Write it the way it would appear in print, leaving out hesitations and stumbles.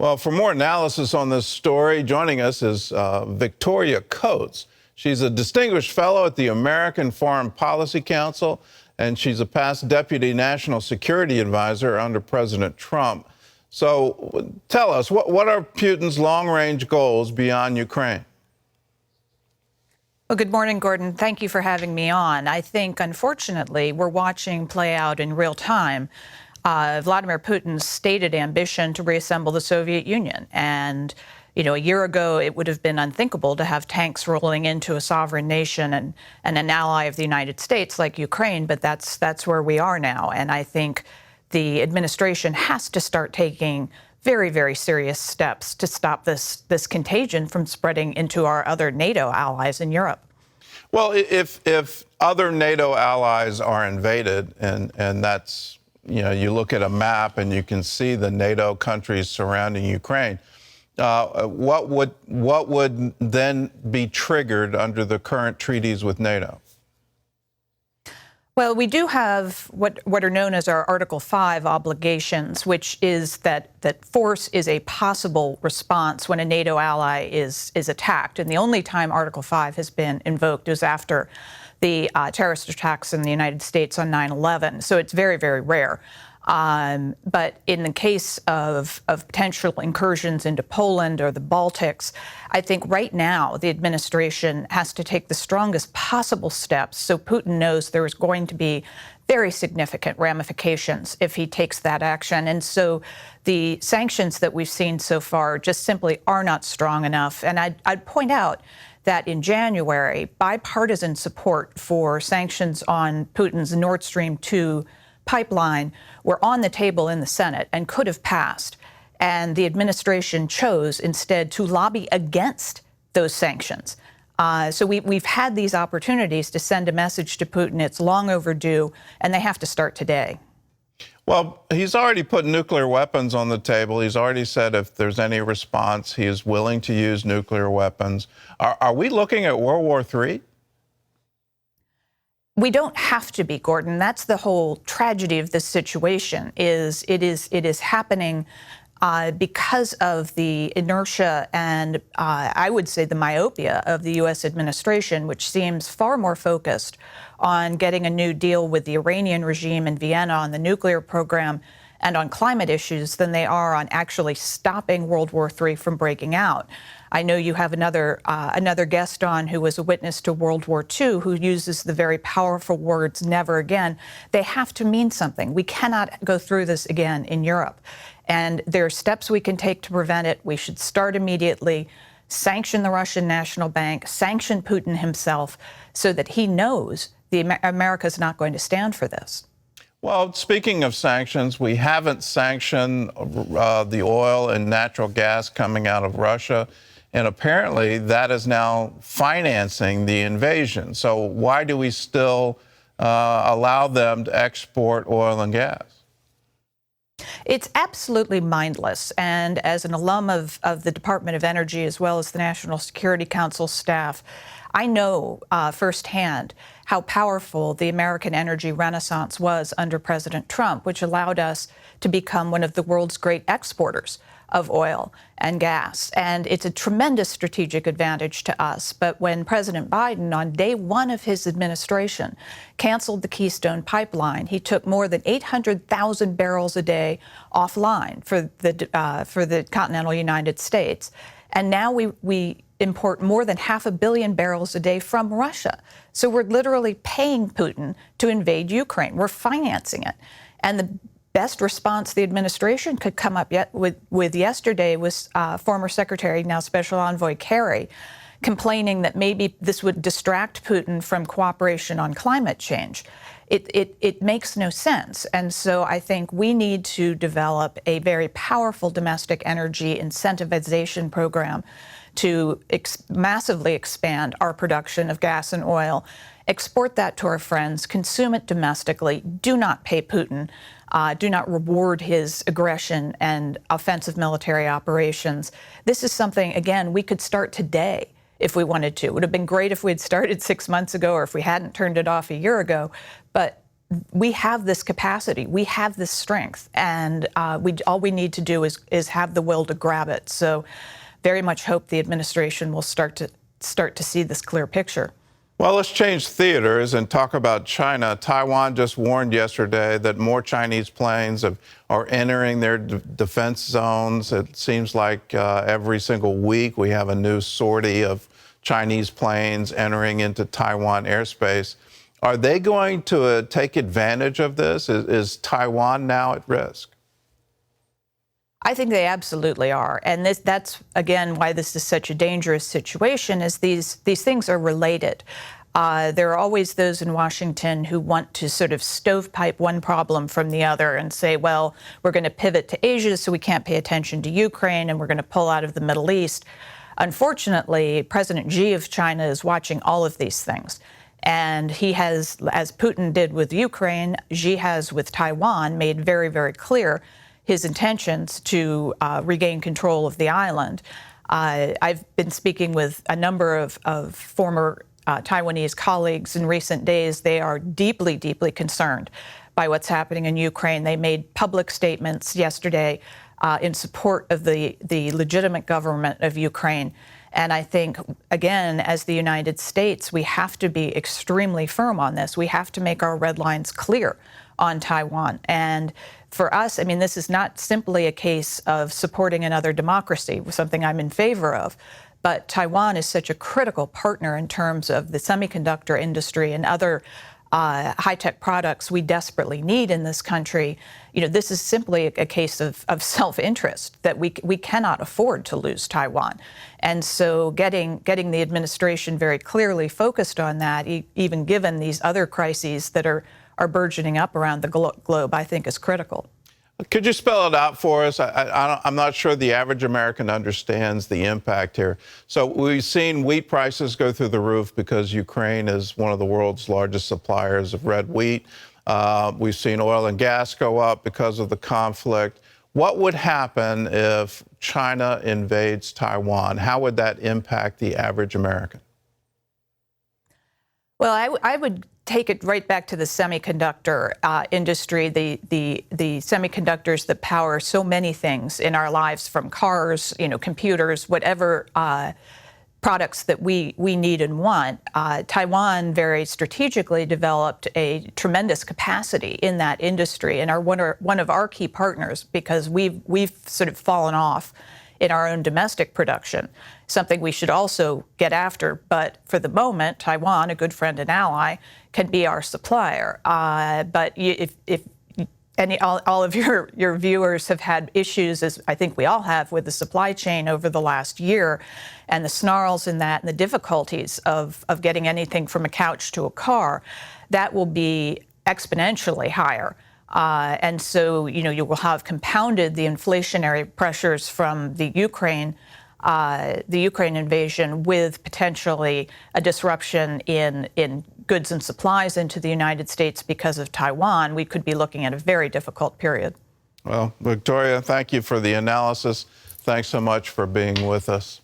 Well, for more analysis on this story, joining us is Victoria Coates. She's a distinguished fellow at the American Foreign Policy Council, and she's a past deputy national security advisor under President Trump. So tell us, what are Putin's long-range goals beyond Ukraine? Well, good morning, Gordon. Thank you for having me on. I think, unfortunately, we're watching play out in real time Vladimir Putin's stated ambition to reassemble the Soviet Union. And, you know, a year ago, it would have been unthinkable to have tanks rolling into a sovereign nation and an ally of the United States like Ukraine, but that's where we are now. And I think the administration has to start taking very, very serious steps to stop this contagion from spreading into our other NATO allies in Europe. Well, if other NATO allies are invaded, and that's, you know, you look at a map and you can see the NATO countries surrounding Ukraine, what would then be triggered under the current treaties with NATO? Well, we do have what are known as our Article 5 obligations, which is that force is a possible response when a NATO ally is attacked. And the only time Article 5 has been invoked is after the terrorist attacks in the United States on 9/11. So it's very, very rare. But in the case of potential incursions into Poland or the Baltics, I think right now the administration has to take the strongest possible steps so Putin knows there is going to be very significant ramifications if he takes that action. And so the sanctions that we've seen so far just simply are not strong enough. And I'd point out that in January, bipartisan support for sanctions on Putin's Nord Stream 2 pipeline were on the table in the Senate and could have passed. And the administration chose instead to lobby against those sanctions. So we've had these opportunities to send a message to Putin. It's long overdue, and they have to start today. Well, he's already put nuclear weapons on the table. He's already said if there's any response, he is willing to use nuclear weapons. Are we looking at World War III? We don't have to be, Gordon. That's the whole tragedy of this situation. It is happening because of the inertia and I would say the myopia of the U.S. administration, which seems far more focused on getting a new deal with the Iranian regime in Vienna on the nuclear program and on climate issues than they are on actually stopping World War III from breaking out. I know you have another guest on who was a witness to World War II who uses the very powerful words, never again. They have to mean something. We cannot go through this again in Europe. And there are steps we can take to prevent it. We should start immediately, sanction the Russian National Bank, sanction Putin himself so that he knows America is not going to stand for this. Well, speaking of sanctions, we haven't sanctioned the oil and natural gas coming out of Russia. And apparently that is now financing the invasion. So why do we still allow them to export oil and gas? It's absolutely mindless. And as an alum of the Department of Energy, as well as the National Security Council staff, I know firsthand how powerful the American energy renaissance was under President Trump, which allowed us to become one of the world's great exporters of oil and gas. And it's a tremendous strategic advantage to us. But when President Biden, on day one of his administration, canceled the Keystone Pipeline, he took more than 800,000 barrels a day offline for the continental United States. And now we import more than 500 million barrels a day from Russia. So we're literally paying Putin to invade Ukraine. We're financing it. And the best response the administration could come up with yesterday was former Secretary, now Special Envoy Kerry, complaining that maybe this would distract Putin from cooperation on climate change. It makes no sense. And so I think we need to develop a very powerful domestic energy incentivization program to massively expand our production of gas and oil, export that to our friends, consume it domestically, do not pay Putin, do not reward his aggression and offensive military operations. This is something, again, we could start today if we wanted to. It would have been great if we had started 6 months ago or if we hadn't turned it off a year ago. But we have this capacity, we have this strength, and all we need to do is have the will to grab it. So very much hope the administration will start to see this clear picture. Well, let's change theaters and talk about China. Taiwan just warned yesterday that more Chinese planes are entering their defense zones. It seems like every single week we have a new sortie of Chinese planes entering into Taiwan airspace. Are they going to take advantage of this? Is Taiwan now at risk? I think they absolutely are. And that's, again, why this is such a dangerous situation, is these things are related. There are always those in Washington who want to sort of stovepipe one problem from the other and say, well, we're going to pivot to Asia so we can't pay attention to Ukraine, and we're going to pull out of the Middle East. Unfortunately, President Xi of China is watching all of these things. And he has, as Putin did with Ukraine, Xi has with Taiwan, made very, very clear his intentions to regain control of the island. I've been speaking with a number of former Taiwanese colleagues in recent days. They are deeply, deeply concerned by what's happening in Ukraine. They made public statements yesterday in support of the legitimate government of Ukraine. And I think, again, as the United States, we have to be extremely firm on this. We have to make our red lines clear on Taiwan. And for us, I mean, this is not simply a case of supporting another democracy, something I'm in favor of, but Taiwan is such a critical partner in terms of the semiconductor industry and other high-tech products we desperately need in this country. You know, this is simply a case of self-interest, that we cannot afford to lose Taiwan. And so getting the administration very clearly focused on that, even given these other crises that are burgeoning up around the globe, I think is critical. Could you spell it out for us? I'm not sure the average American understands the impact here. So we've seen wheat prices go through the roof because Ukraine is one of the world's largest suppliers of red wheat. We've seen oil and gas go up because of the conflict. What would happen if China invades Taiwan? How would that impact the average American? Well, I would take it right back to the semiconductor industry, the semiconductors that power so many things in our lives, from cars, computers, whatever products that we need and want. Taiwan very strategically developed a tremendous capacity in that industry and are one of our key partners, because we've sort of fallen off in our own domestic production, something we should also get after. But for the moment, Taiwan, a good friend and ally, can be our supplier. But if all of your viewers have had issues, as I think we all have, with the supply chain over the last year, and the snarls in that, and the difficulties of getting anything from a couch to a car, that will be exponentially higher. And so, you will have compounded the inflationary pressures from the Ukraine invasion, with potentially a disruption in goods and supplies into the United States because of Taiwan. We could be looking at a very difficult period. Well, Victoria, thank you for the analysis. Thanks so much for being with us.